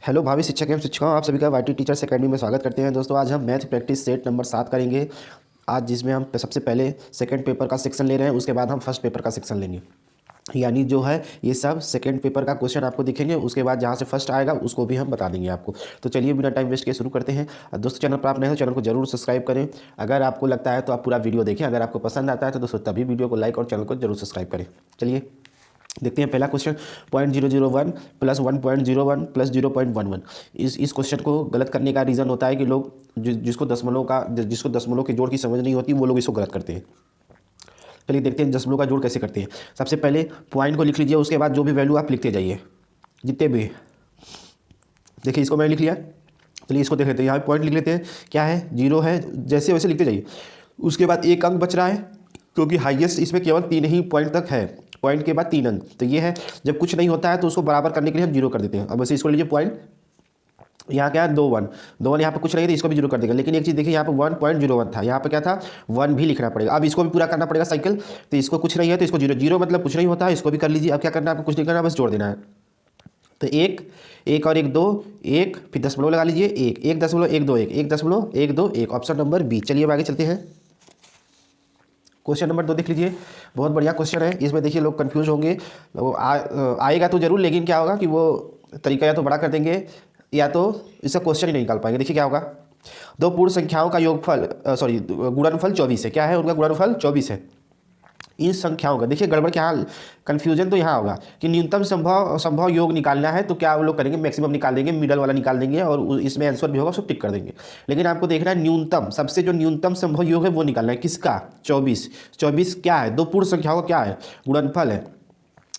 Hello भावी शिक्षक एवं शिक्षकों, आप सभी का वाईटी टीचर्स एकेडमी में स्वागत करते हैं। दोस्तों आज हम मैथ प्रैक्टिस सेट नंबर 7 करेंगे आज, जिसमें हम सबसे पहले सेकंड पेपर का सेक्शन ले रहे हैं, उसके बाद हम फर्स्ट पेपर का सेक्शन लेंगे। यानी जो है ये सब सेकंड पेपर का क्वेश्चन आपको दिखेंगे, उसके बाद जहाँ से फर्स्ट आएगा उसको भी हम बता देंगे आपको। तो चलिए बिना टाइम वेस्ट किए शुरू करते हैं। दोस्तों चैनल पर आप नए हो, चैनल को जरूर सब्सक्राइब करें। अगर आपको लगता है तो आप पूरा वीडियो देखें, अगर आपको पसंद आता है तो दोस्तों तभी वीडियो को लाइक और चैनल को जरूर सब्सक्राइब करें। चलिए देखते हैं पहला क्वेश्चन 0.001 प्लस 1.01 प्लस 0.11। इस क्वेश्चन को गलत करने का रीज़न होता है कि लोग जिसको दशमलव के जोड़ की समझ नहीं होती वो लोग इसको गलत करते हैं। चलिए देखते हैं दशमलव का जोड़ कैसे करते हैं। सबसे पहले पॉइंट को लिख लीजिए, उसके बाद जो भी वैल्यू आप लिखते जाइए जितने भी। देखिए इसको मैंने लिख लिया, चलिए इसको देख लेते हैं। यहाँ पे पॉइंट लिख लेते हैं, क्या है 0 है, जैसे वैसे लिखते जाइए। उसके बाद एक अंक बच रहा है क्योंकि हाईएस्ट इसमें केवल 3 ही पॉइंट तक है, पॉइंट के बाद 3 अंक, तो ये है। जब कुछ नहीं होता है तो उसको बराबर करने के लिए हम 0 कर देते हैं। अब वैसे इसको लीजिए पॉइंट, यहाँ क्या है 2 1 यहाँ पे कुछ नहीं था, इसको भी 0 कर देंगे। लेकिन एक चीज़ देखिए, यहाँ पे 1.01 था, यहाँ पे क्या था 1 भी लिखना पड़ेगा। अब इसको भी पूरा करना पड़ेगा साइकिल, तो इसको कुछ नहीं है तो इसको 0 मतलब कुछ नहीं होता है, इसको भी कर लीजिए। अब क्या करना है आपको, कुछ नहीं करना, बस जोड़ देना है। तो एक और 1 2 1, फिर दशमलव लगा लीजिए, 1.121 ऑप्शन नंबर बी। चलिए अब आगे चलते हैं। क्वेश्चन नंबर 2 देख लीजिए, बहुत बढ़िया क्वेश्चन है। इसमें देखिए लोग कंफ्यूज होंगे, आएगा तो जरूर, लेकिन क्या होगा कि वो तरीका या तो बड़ा कर देंगे या तो इसका क्वेश्चन ही नहीं निकाल पाएंगे। देखिए क्या होगा, दो पूर्ण संख्याओं का योगफल गुणनफल 24 है। क्या है उनका गुणनफल 24 है। इन संख्याओं का देखिए गड़बड़, क्या कन्फ्यूजन तो यहाँ होगा कि न्यूनतम संभव योग निकालना है, तो क्या वो लोग करेंगे, मैक्सिमम निकाल देंगे, मिडल वाला निकाल देंगे और इसमें आंसर भी होगा उसको टिक कर देंगे। लेकिन आपको देखना है न्यूनतम, सबसे जो न्यूनतम संभव योग है वो निकालना है। किसका? 24 क्या है, दो पूर्ण संख्याओं का क्या है, गुणनफल है,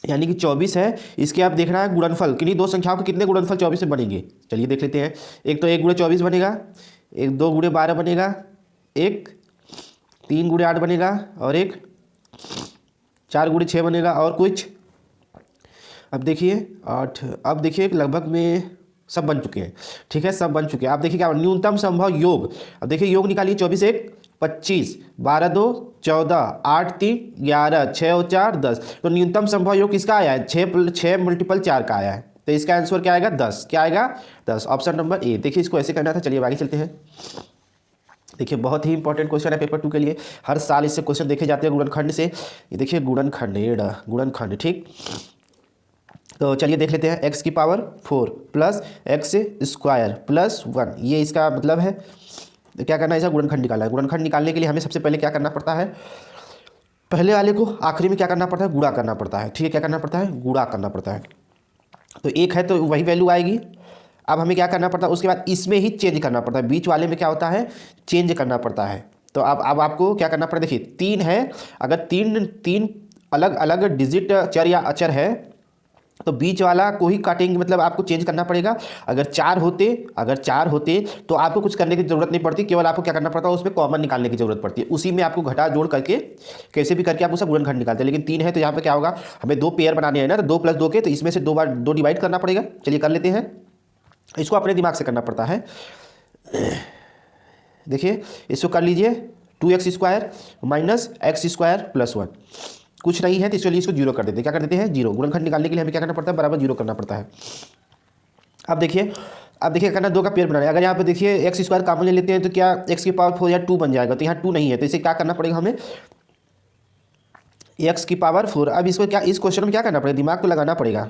यानी कि 24 है। इसके आप देखना है गुणनफल, किन्हीं दो संख्याओं के कितने गुणनफल 24 से बनेंगे। चलिए देख लेते हैं। एक तो 1 गुणे 24 बनेगा, एक 2 गुणे 12 बनेगा, एक 3 गुणे 8 बनेगा, और एक 4 गुणे 6 बनेगा, और कुछ। अब देखिए 8, अब देखिए लगभग में सब बन चुके हैं, ठीक है, सब बन चुके हैं। आप देखिए क्या न्यूनतम संभव योग, अब देखिए योग निकालिए। 24 1 25, 12 2 14, 8 3 11, 6 और 4 10। तो न्यूनतम संभव योग किसका आया है, 6 मल्टीपल 4 का आया है। तो इसका आंसर क्या आएगा 10। क्या आएगा 10, ऑप्शन नंबर ए। देखिए इसको ऐसे करना था। चलिए आगे चलते हैं। देखिए बहुत ही इंपॉर्टेंट क्वेश्चन है पेपर 2 के लिए, हर साल इससे क्वेश्चन देखे जाते हैं गुणनखंड से। ये देखिए गुणनखंड, ठीक। तो चलिए देख लेते हैं। x की power 4 plus x square plus 1, ये इसका मतलब है। तो क्या करना है, इसका गुणनखंड निकालना है। गुणनखंड निकालने के लिए हमें सबसे पहले क्या करना पड़ता है, पहले वाले को आखिरी में क्या करना पड़ता है, गुणा करना पड़ता है, ठीक है। क्या करना पड़ता है, गुणा करना पड़ता है। तो 1 है तो वही वैल्यू आएगी। अब हमें क्या करना पड़ता है, उसके बाद इसमें ही चेंज करना पड़ता है, बीच वाले में क्या होता है, चेंज करना पड़ता है। तो अब आपको क्या करना पड़ता है, देखिए 3 है, अगर तीन अलग अलग डिजिट चर या अचर है तो बीच वाला को ही काटेंगे, मतलब आपको चेंज करना पड़ेगा। अगर 4 होते तो आपको कुछ करने की जरूरत नहीं पड़ती, केवल आपको क्या करना पड़ता है, उसमें कॉमन निकालने की जरूरत पड़ती है। उसी में आपको घटा जोड़ करके कैसे भी करके आप उसका गुणनखंड निकालते हैं। लेकिन 3 है तो यहाँ पे क्या होगा, हमें 2 पेयर बनाने हैं ना, तो 2 + 2 के, तो इसमें से 2 बार 2 डिवाइड करना पड़ेगा। चलिए कर लेते हैं, इसको अपने दिमाग से करना पड़ता है। देखिए इसको कर लीजिए, 2x square minus x square plus 1, कुछ नहीं है तो चलिए इसको 0 कर देते हैं। क्या कर देते हैं, 0। गुणनखंड निकालने के लिए हमें क्या करना पड़ता है, बराबर 0 करना पड़ता है। अब देखिए करना 2 का पेयर बनाना है। अगर यहाँ पे देखिए x स्क्वायर कॉमन ले लेते हैं तो क्या x की पावर 4 या 2 बन जाएगा, तो यहाँ 2 नहीं है, तो इसे क्या करना पड़ेगा हमें, x की पावर 4। अब इसको क्या, इस क्वेश्चन में क्या करना पड़ेगा, दिमाग को लगाना पड़ेगा।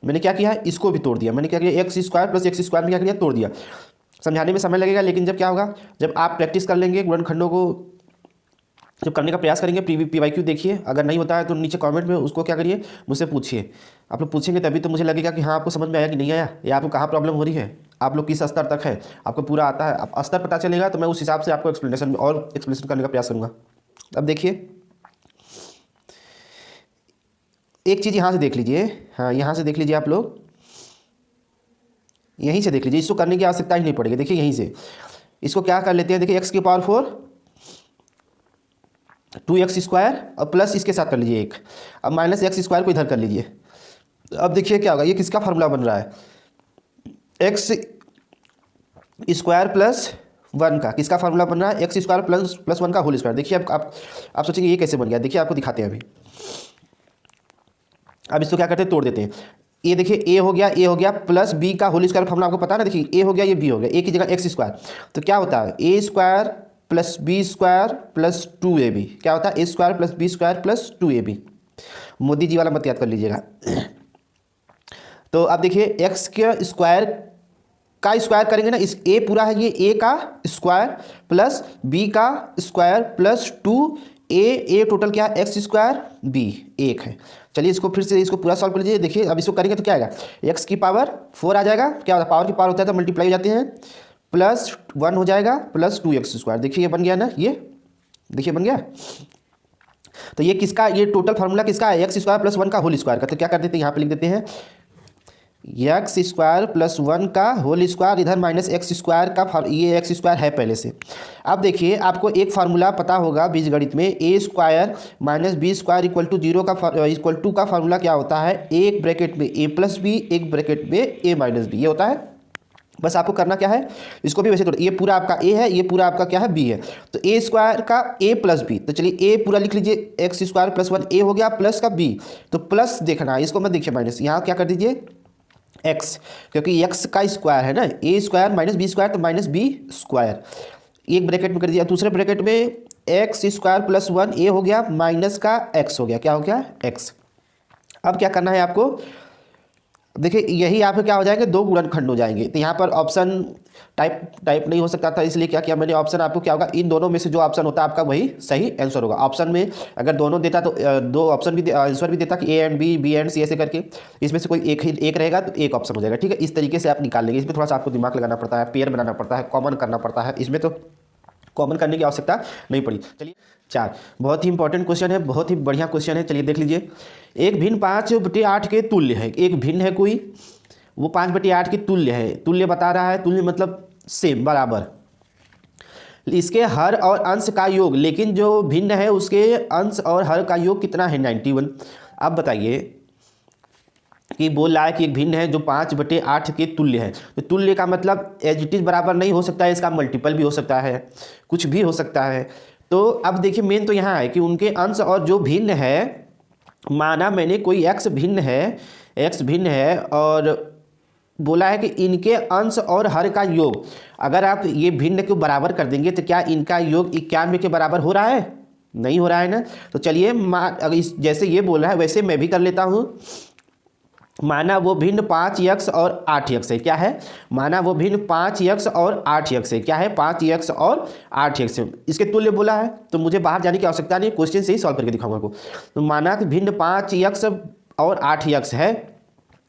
मैंने क्या किया, इसको भी तोड़ दिया। मैंने क्या किया, x square plus x square में क्या किया, तोड़ दिया। समझाने में समय लगेगा, लेकिन जब क्या होगा, जब आप प्रैक्टिस कर लेंगे गुणनखंडों को, जब करने का प्रयास करेंगे, PYQ देखिए। अगर नहीं होता है तो नीचे कमेंट में उसको क्या करिए, मुझसे पूछिए। आप लोग पूछेंगे तभी तो मुझे लगेगा कि हाँ आपको समझ में आया कि नहीं आया, या आपको कहाँ प्रॉब्लम हो रही है, आप लोग किस स्तर तक है, आपको पूरा आता है। अब स्तर पता चलेगा तो मैं उस हिसाब से आपको एक्सप्लेनेशन करने का प्रयास करूँगा। अब देखिए एक चीज़ यहाँ से देख लीजिए, हाँ यहाँ से देख लीजिए, आप लोग यहीं से देख लीजिए, इसको करने की आवश्यकता ही नहीं पड़ेगी। देखिए यहीं से इसको क्या कर लेते हैं, देखिए x की पावर 4 2x स्क्वायर और प्लस इसके साथ कर लीजिए 1, अब माइनस x स्क्वायर को इधर कर लीजिए। अब देखिए क्या होगा, ये किसका फार्मूला बन रहा है, x स्क्वायर प्लस 1 का, किसका फार्मूला बन रहा है, x स्क्वायर प्लस 1 का होल स्क्वायर। देखिए अब आप सोचेंगे ये कैसे बन गया, देखिए आपको दिखाते हैं अभी। अब इसको क्या करते हैं, तोड़ देते हैं। ये देखिए ए हो गया प्लस बी का होल स्क्वायर फॉर्मूला आपको पता है ना। देखिए ए हो गया, ये बी हो गया, ए की जगह एक्स स्क्वायर, तो क्या होता है a square plus b square plus 2ab, क्या होता है a square plus b square plus 2ab। Modi ji वाला मत याद कर लीजिएगा। तो अब देखिए एक्स के स्क्वायर का स्क्वायर करेंगे ना, इस ए पूरा है ये ए का स्क्वायर प्लस बी का स्क्वायर प्लस 2a टोटल क्या है एक्स स्क्वायर बी 1 है। चलिए इसको फिर से इसको पूरा सॉल्व कर लीजिए। देखिए अब इसको करेंगे तो क्या आएगा, एक्स की पावर 4 आ जाएगा, क्या होता है पावर की पावर होता है तो मल्टीप्लाई हो जाते हैं, प्लस 1 हो जाएगा प्लस 2x स्क्वायर। देखिए ये बन गया ना, ये देखिए बन गया। तो ये किसका, ये टोटल फार्मूला किसका है एक्स स्क्वायर प्लस 1 का होल स्क्वायर का। तो क्या कर देते हैं यहाँ पे लिख देते हैं एक्स स्क्वायर प्लस 1 का होल स्क्वायर, इधर माइनस एक्स स्क्वायर का, ये एक्स स्क्वायर है पहले से। अब देखिए आपको एक फार्मूला पता होगा बीजगणित में, a square minus b square equal to 0 का इक्वल टू का फार्मूला क्या होता है, एक ब्रैकेट में ए प्लस बी, एक ब्रैकेट में ए माइनस बी, ये होता है। बस आपको करना क्या है, इसको भी वैसे तो ये पूरा आपका ए है, ये पूरा आपका क्या है बी है, तो ए स्क्वायर का ए प्लस बी, तो चलिए ए पूरा लिख लीजिए एक्स स्क्वायर प्लस 1 ए हो गया प्लस का बी, तो प्लस देखना इसको मत देखिए माइनस, यहाँ क्या कर दीजिए एक्स, क्योंकि एक्स का स्क्वायर है ना, ए स्क्वायर माइनस बी स्क्वायर तो माइनस बी स्क्वायर, एक ब्रैकेट में कर दिया, दूसरे ब्रैकेट में एक्स स्क्वायर प्लस 1 ए हो गया माइनस का एक्स हो गया, क्या हो गया एक्स। अब क्या करना है आपको, देखिए यही यहाँ पे क्या हो जाएंगे, दो गुणनखंड हो जाएंगे। तो यहाँ पर ऑप्शन टाइप नहीं हो सकता था, इसलिए क्या किया मैंने, ऑप्शन आपको क्या होगा, इन दोनों में से जो ऑप्शन होता है आपका वही सही आंसर होगा। ऑप्शन में अगर दोनों देता तो दो ऑप्शन भी आंसर भी देता कि ए एंड बी एंड सी ऐसे करके, इसमें से कोई एक रहेगा तो एक ऑप्शन हो जाएगा। ठीक है, इस तरीके से आप निकाल लेंगे। इसमें थोड़ा सा आपको दिमाग लगाना पड़ता है, पेयर बनाना पड़ता है, कॉमन करना पड़ता है, इसमें तो कॉमन करने की आवश्यकता नहीं पड़ी। चलिए 4 बहुत ही इंपॉर्टेंट क्वेश्चन है, बहुत ही बढ़िया क्वेश्चन है। चलिए देख लीजिए, एक भिन्न 5/8 के तुल्य है, एक भिन्न है कोई, वो 5/8 की तुल्य है, तुल्य बता रहा है, तुल्य मतलब सेम बराबर, इसके हर और अंश का योग, लेकिन जो भिन्न है उसके अंश और हर का योग कितना है 91। अब बताइए कि बोल रहा है कि एक भिन्न है जो 5/8 के तुल्य है, तो तुल्य का मतलब एज इट इज बराबर नहीं हो सकता है, इसका मल्टीपल भी हो सकता है, कुछ भी हो सकता है। तो अब देखिए मेन तो यहाँ है कि उनके अंश और जो भिन्न है, माना मैंने कोई एक्स भिन्न है और बोला है कि इनके अंश और हर का योग, अगर आप ये भिन्न को बराबर कर देंगे तो क्या इनका योग 91 के बराबर हो रहा है, नहीं हो रहा है ना। तो चलिए अगर जैसे ये बोल रहा है वैसे मैं भी कर लेता हूँ। माना वो भिन्न 5x और 8x है, क्या है, माना वो भिन्न 5x और 8x है, क्या है 5x और 8x है, इसके तुल्य बोला है, तो मुझे बाहर जाने की आवश्यकता नहीं, क्वेश्चन से ही सॉल्व करके दिखाऊंगा आपको। तो माना कि भिन्न 5x और 8x है,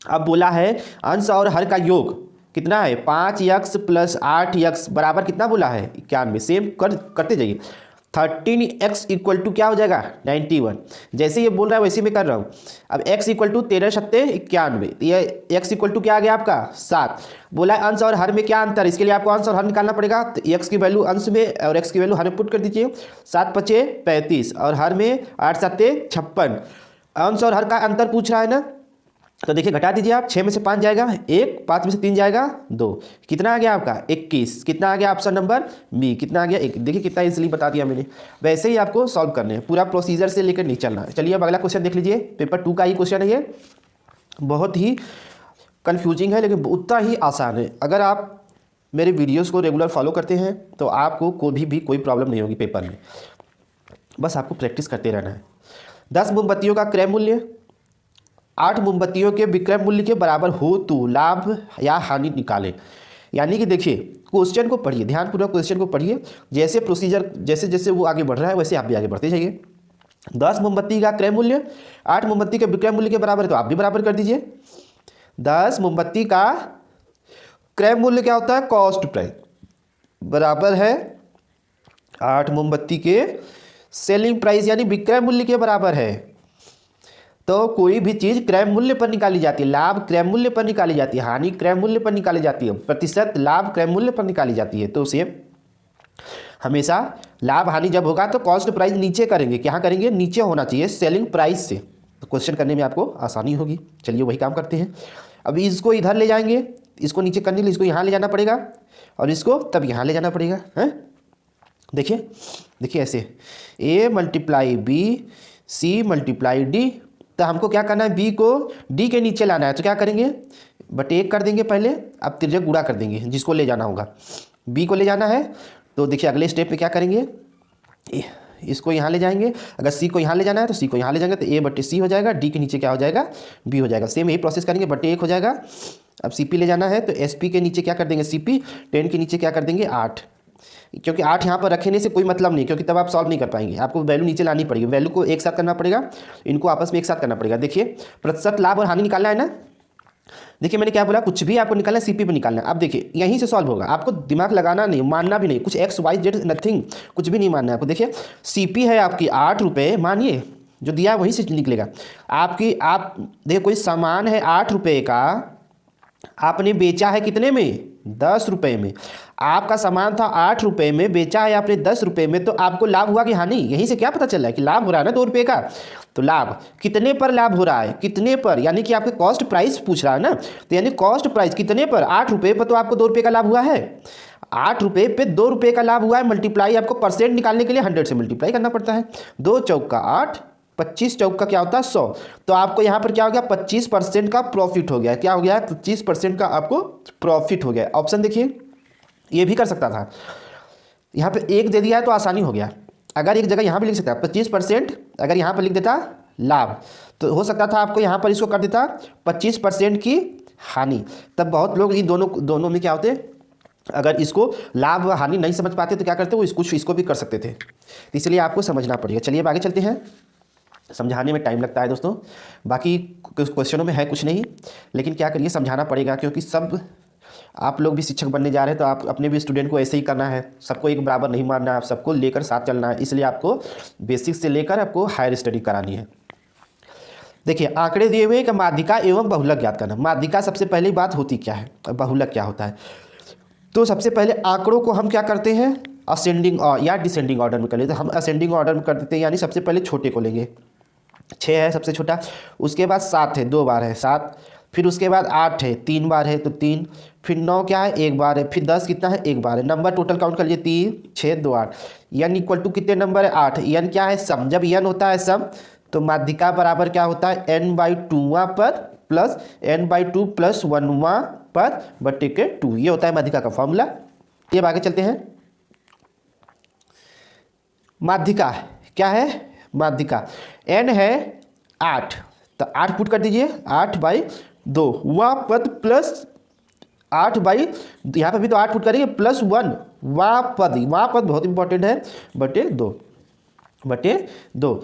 अब बोला है अंश और हर का योग कितना है, 5x प्लस 8x बराबर कितना बोला है 91, सेम करते जाइए। 13x इक्वल टू क्या हो जाएगा 91, जैसे ये बोल रहा है वैसे मैं कर रहा हूँ। अब x इक्वल टू 13 सत्ते 91, ये x इक्वल टू क्या आ गया आपका 7। बोला है अंश और हर में क्या अंतर, इसके लिए आपको अंश और हर निकालना पड़ेगा, तो x की वैल्यू अंश में और x की वैल्यू हर में पुट कर दीजिए, 7 5 35 और हर में 8 7 56, अंश और हर का अंतर पूछ रहा है ना, तो देखिए घटा दीजिए आप, 6 में से 5 जाएगा 1, 5 में से 3 जाएगा 2, कितना आ गया आपका 21, कितना आ गया ऑप्शन नंबर बी, कितना आ गया 1। देखिए कितना इजीली बता दिया मैंने। वैसे ही आपको सॉल्व करने हैं, पूरा प्रोसीजर से लेकर नहीं चलना है। चलिए अब अगला क्वेश्चन देख लीजिए, पेपर 2 का ही क्वेश्चन है ये, बहुत ही कन्फ्यूजिंग है लेकिन उतना ही आसान है। अगर आप मेरे वीडियोज़ को रेगुलर फॉलो करते हैं तो आपको कोई भी कोई प्रॉब्लम नहीं होगी पेपर में, बस आपको प्रैक्टिस करते रहना है। 10 मोमबत्तियों का क्रय मूल्य 8 मोमबत्तियों के विक्रय मूल्य के बराबर हो तो लाभ या हानि निकालें। यानी कि देखिए क्वेश्चन को पढ़िए, ध्यानपूर्वक क्वेश्चन को पढ़िए, जैसे प्रोसीजर जैसे जैसे वो आगे बढ़ रहा है वैसे आप भी आगे बढ़ते जाइए। 10 मोमबत्ती का क्रय मूल्य 8 मोमबत्ती के विक्रय मूल्य के बराबर है, तो आप भी बराबर कर दीजिए। 10 मोमबत्ती का क्रय मूल्य क्या होता है, कॉस्ट प्राइस, बराबर है 8 मोमबत्ती के सेलिंग प्राइस यानी विक्रय मूल्य के बराबर है। तो कोई भी चीज़ क्रय मूल्य पर निकाली जाती है, लाभ क्रय मूल्य पर निकाली जाती है, हानि क्रय मूल्य पर निकाली जाती है, प्रतिशत लाभ क्रय मूल्य पर निकाली जाती है। तो उसे हमेशा लाभ हानि जब होगा तो कॉस्ट प्राइस नीचे करेंगे, क्या करेंगे, नीचे होना चाहिए सेलिंग प्राइस से, तो क्वेश्चन करने में आपको आसानी होगी। चलिए वही काम करते हैं। अभी इसको इधर ले जाएंगे, इसको नीचे करने के लिए इसको यहाँ ले जाना पड़ेगा और इसको तब यहाँ ले जाना पड़ेगा, है देखिए ऐसे a × b c × d, तो हमको क्या करना है, बी को डी के नीचे लाना है, तो क्या करेंगे, बटे 1 कर देंगे पहले, अब तिर्यक गुणा कर देंगे जिसको ले जाना होगा, बी को ले जाना है। तो देखिए अगले स्टेप पे क्या करेंगे, इसको यहाँ ले जाएंगे, अगर सी को यहाँ ले जाना है तो सी को यहाँ ले जाएंगे, तो ए बटे सी हो जाएगा, डी के नीचे क्या हो जाएगा, बी हो जाएगा। सेम यही प्रोसेस करेंगे, बटे 1 हो जाएगा। अब सी पी ले जाना है तो एस पी के नीचे क्या कर देंगे, सी पी, 10 के नीचे क्या कर देंगे 8, क्योंकि 8 यहाँ पर रखने से कोई मतलब नहीं, क्योंकि तब आप सॉल्व नहीं कर पाएंगे, आपको वैल्यू नीचे लानी पड़ेगी, वैल्यू को एक साथ करना पड़ेगा, इनको आपस में एक साथ करना पड़ेगा। देखिए प्रतिशत लाभ और हानि निकालना है ना, देखिए मैंने क्या बोला, कुछ भी आपको निकालना है सीपी पे निकालना है। अब देखिए यहीं से सॉल्व होगा, आपको दिमाग लगाना नहीं, मानना भी नहीं, कुछ एक्स वाई जेड नथिंग, कुछ भी नहीं मानना है आपको। देखिए सीपी है आपकी 8 रुपये, मानिए जो दिया है वहीं से निकलेगा आपकी। आप देखिए कोई सामान है 8 रुपये का, आपने बेचा है कितने में, 10 रुपये में। आपका सामान था 8 रुपये में, बेचा है आपने 10 रुपये में, तो आपको लाभ हुआ कि हानि, यहीं से क्या पता चल रहा है कि लाभ हो रहा है ना 2 रुपये का। तो लाभ कितने पर लाभ हो रहा है, कितने पर, यानी कि आपके कॉस्ट प्राइस पूछ रहा है ना, तो यानी कॉस्ट प्राइस कितने पर, 8 रुपये पर, तो आपको 2 रुपये का लाभ हुआ है। 8 रुपये पे 2 रुपये का लाभ हुआ है, मल्टीप्लाई आपको परसेंट निकालने के लिए 100 से मल्टीप्लाई करना पड़ता है। 2 चौका 8, 25 चौका क्या होता है 100, तो आपको यहाँ पर क्या हो गया, 25% का प्रॉफिट हो गया। क्या हो गया, 25% का आपको प्रॉफिट हो गया। ऑप्शन देखिए, ये भी कर सकता था, यहाँ पे 1 दे दिया है तो आसानी हो गया, अगर एक जगह यहाँ पे लिख सकता 25%, अगर यहाँ पर लिख देता लाभ, तो हो सकता था आपको यहाँ पर इसको कर देता 25% की हानि। तब बहुत लोग इन दोनों में क्या होते, अगर इसको लाभ हानि नहीं समझ पाते तो क्या करते, वो इसको भी कर सकते थे, तो इसलिए आपको समझना पड़ेगा। चलिए अब आगे चलते हैं, समझाने में टाइम लगता है दोस्तों, बाकी क्वेश्चनों में है कुछ नहीं, लेकिन क्या करिए समझाना पड़ेगा, क्योंकि सब आप लोग भी शिक्षक बनने जा रहे हैं, तो आप अपने भी स्टूडेंट को ऐसे ही करना है, सबको एक बराबर नहीं मानना है, आप सबको लेकर साथ चलना है, इसलिए आपको बेसिक से लेकर आपको हायर स्टडी करानी है। देखिए आंकड़े दिए हुए कि माध्यिका एवं बहुलक ज्ञात करना। माध्यिका सबसे पहली बात होती क्या है, बहुलक क्या होता है, तो सबसे पहले आंकड़ों को हम क्या करते हैं, असेंडिंग या डिसेंडिंग ऑर्डर में कर लेते हैं। हम असेंडिंग ऑर्डर में कर देते हैं, यानी सबसे पहले छोटे को लेंगे, 6 है सबसे छोटा, उसके बाद 7 है 2 बार है 7, फिर उसके बाद 8 है 3 बार है तो 3, फिर 9 क्या है 1 बार है, फिर 10 कितना है 1 बार है। नंबर टोटल काउंट कर लीजिए 3 6 2 8, यन इक्वल टू कितने नंबर है 8। यन क्या है सम, जब यन होता है सम तो माध्यिका बराबर क्या होता है n/2वां पद प्लस n/2 प्लस 1वां पद बटे के 2, ये होता है माध्यिका का फॉर्मूला। ये अब आगे चलते हैं, माध्यिका क्या है, माध्यिका n है 8, तो 8 पुट कर दीजिए, 8/2 वह पद प्लस 8/, यहाँ पर भी तो 8 पुट करेंगे, प्लस 1 वह पद बहुत इंपॉर्टेंट है, बटे 2।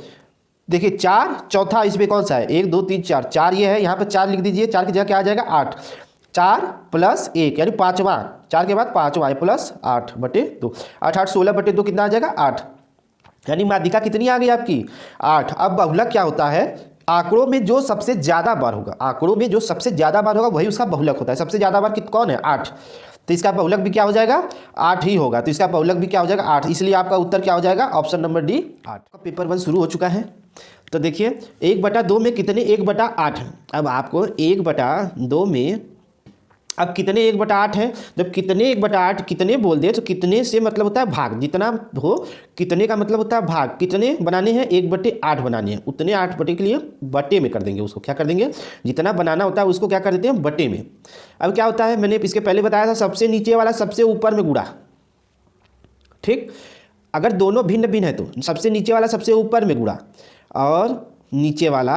देखिए 4 चौथा इसमें कौन सा है, 1 2 3 4, 4 ये है, यहाँ पर 4 लिख दीजिए, 4 की जगह क्या आ जाएगा 8, 4 प्लस 1 यानी 5वां, 4 के बाद 5वां प्लस 8/2, 8 8 16/2 कितना आ जाएगा 8, यानी माध्यिका कितनी आ गई आपकी 8। अब बहुलक क्या होता है, आंकड़ों में जो सबसे ज़्यादा बार होगा, आंकड़ों में जो सबसे ज़्यादा बार होगा वही उसका बहुलक होता है। सबसे ज़्यादा बार कौन है 8, तो इसका बहुलक भी क्या हो जाएगा 8 ही होगा, तो इसका बहुलक भी क्या हो जाएगा 8, इसलिए आपका उत्तर क्या हो जाएगा ऑप्शन नंबर डी 8। पेपर 1 शुरू हो चुका है, तो देखिए 1/2 में कितने 1/8 है। अब आपको 1/2 में अब कितने 1/8 है, जब कितने 1/8 कितने बोल दे तो कितने से मतलब होता है भाग, जितना हो कितने का मतलब होता है भाग, कितने बनाने हैं 1/8 बनाने हैं, उतने 8 बटे के लिए बटे में कर देंगे, उसको क्या कर देंगे जितना बनाना होता है उसको क्या कर देते हैं बटे में। अब क्या होता है, मैंने इसके पहले बताया था सबसे नीचे वाला सबसे ऊपर में गुणा, ठीक, अगर दोनों भिन्न भिन्न है तो सबसे नीचे वाला सबसे ऊपर में गुणा और नीचे वाला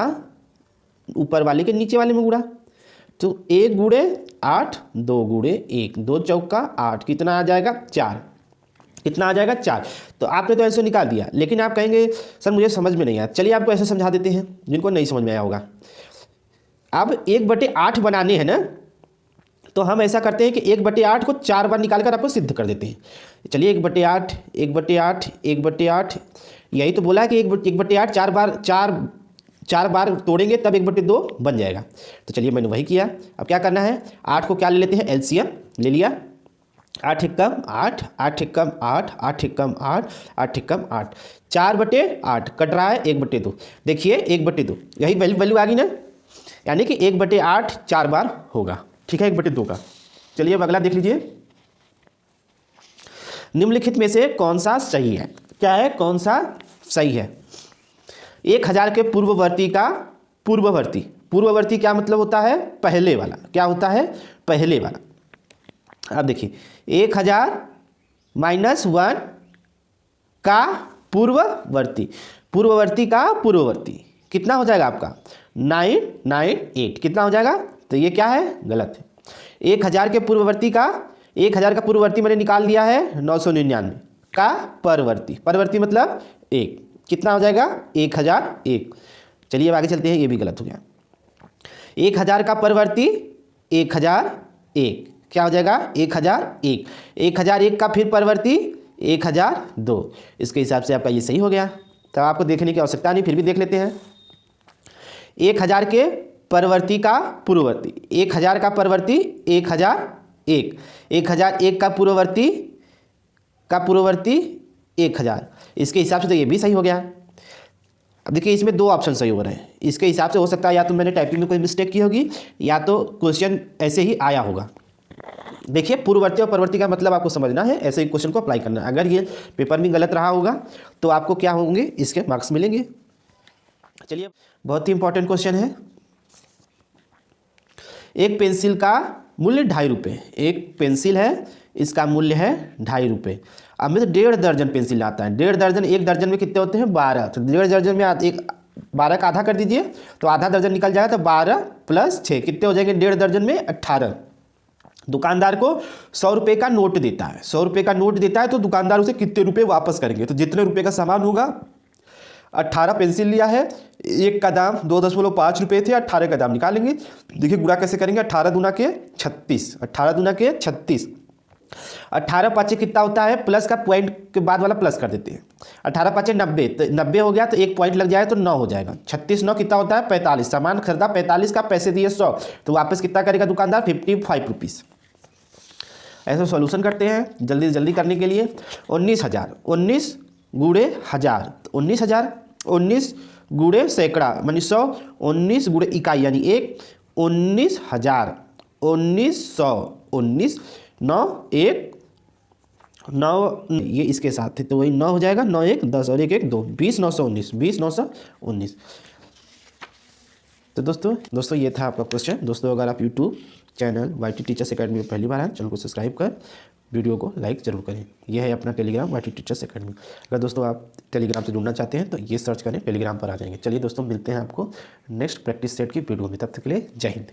ऊपर वाले के नीचे वाले में गुणा, तो 1 गुणे 8 2 गुणे 1, 2 चौका 8 कितना आ जाएगा 4, कितना आ जाएगा 4। तो आपने तो ऐसे निकाल दिया, लेकिन आप कहेंगे सर मुझे समझ में नहीं आया, चलिए आपको ऐसे समझा देते हैं जिनको नहीं समझ में आया होगा। अब 1/8 बनाने हैं ना, तो हम ऐसा करते हैं कि 1/8 को 4 बार निकाल कर आपको सिद्ध कर देते हैं। चलिए 1/8 1/8 1/8, यही तो बोला है कि 1/8 4 बार तोड़ेंगे तब 1/2 बन जाएगा। तो चलिए मैंने वही किया। अब क्या करना है, 8 को क्या ले लेते हैं एलसीएम ले लिया, 8 एकम 8 8 एकम 8 8 एकम 8 8 एकम 8, 4/8 कट रहा है 1/2, देखिए 1/2 यही वैल्यू आ गई ना, यानी कि 1/8 4 बार होगा, ठीक है 1/2 का। चलिए अब अगला देख लीजिए, निम्नलिखित में से कौन सा सही है, क्या है कौन सा सही है। 1000 के पूर्ववर्ती का पूर्ववर्ती। पूर्ववर्ती क्या मतलब होता है? पहले वाला। क्या होता है? पहले वाला। अब देखिए 1000 माइनस 1 का पूर्ववर्ती। पूर्ववर्ती का पूर्ववर्ती कितना हो जाएगा आपका? 998। कितना हो जाएगा? तो ये क्या है? गलत है। 1000 के पूर्ववर्ती का, 1000 का पूर्ववर्ती मैंने निकाल दिया है 999 का परवर्ती। परवर्ती मतलब 1। कितना हो जाएगा? 1001। चलिए अब आगे चलते हैं, ये भी गलत हो गया। 1000 का परवर्ती 1001। क्या हो जाएगा? 1001। 1001 का फिर परवर्ती 1002। इसके हिसाब से आपका ये सही हो गया। तो आपको देखने की आवश्यकता नहीं, फिर भी देख लेते हैं। 1000 के परवर्ती का पूर्ववर्ती, 1000 का परवर्ती 1001, 1001 का पूर्ववर्ती 1000। इसके हिसाब से तो ये भी सही हो गया। अब देखिए इसमें दो ऑप्शन सही हो रहे हैं। इसके हिसाब से हो सकता है या तो मैंने टाइपिंग में कोई मिस्टेक की होगी या तो क्वेश्चन ऐसे ही आया होगा। देखिए पूर्ववर्ती और परवर्ती का मतलब आपको समझना है, ऐसे ही क्वेश्चन को अप्लाई करना है। अगर ये पेपर में गलत रहा होगा तो आपको क्या होंगे? इसके मार्क्स मिलेंगे। चलिए बहुत ही इंपॉर्टेंट क्वेश्चन है। एक पेंसिल का मूल्य 2.5 रुपये। एक पेंसिल है, इसका मूल्य है 2.5 रुपये। अब में तो 1.5 दर्जन पेंसिल आता है। 1.5 दर्जन, एक दर्जन में कितने होते हैं? 12। तो 1.5 दर्जन में एक 12 का आधा कर दीजिए तो आधा दर्जन निकल जाएगा। तो 12 + 6 कितने हो जाएंगे? 1.5 दर्जन में 18। दुकानदार को 100 रुपये का नोट देता है। 100 रुपये का नोट देता है तो दुकानदार उसे कितने रुपये वापस करेंगे? तो जितने रुपये का सामान होगा, 18 पेंसिल लिया है, एक का दाम 2.5 रुपये थे, 18 का दाम निकालेंगे। देखिए गुणा कैसे करेंगे? 18 दूना के 36, 18 दूना के 36, 18 पाँचे कितना होता है? प्लस का पॉइंट के बाद वाला प्लस कर देते हैं। 18 पाँचे 90, तो 90 हो गया तो एक पॉइंट लग जाए तो 9 हो जाएगा। 36 9 कितना होता है? 45। सामान खरीदा 45 का, पैसे दिए 100, तो वापस कितना करेगा दुकानदार? 55 रुपीज़। ऐसा सॉल्यूशन करते हैं जल्दी जल्दी करने के लिए। 19,000, 19 गुणे 1000, 19,000, 19 गुणे सैकड़ा मानी 100, 19 गुणे इकाई यानी 1, 19,000, 1900, 19 9 1 9, ये इसके साथ थे तो वही 9 हो जाएगा। 9 1 10 और 1 1 2, 20 919, 20 919। तो दोस्तों ये था आपका क्वेश्चन। दोस्तों अगर आप YouTube channel YT teachers academy में पहली बार आए, चैनल को सब्सक्राइब कर वीडियो को लाइक जरूर करें। यह है अपना टेलीग्राम YT टीचर्स अकेडमी। अगर दोस्तों आप टेलीग्राम से जुड़ना चाहते हैं तो ये सर्च करें, टेलीग्राम पर आ जाएंगे। चलिए दोस्तों मिलते हैं आपको नेक्स्ट प्रैक्टिस सेट की वीडियो में। तब तक के लिए जय हिंद।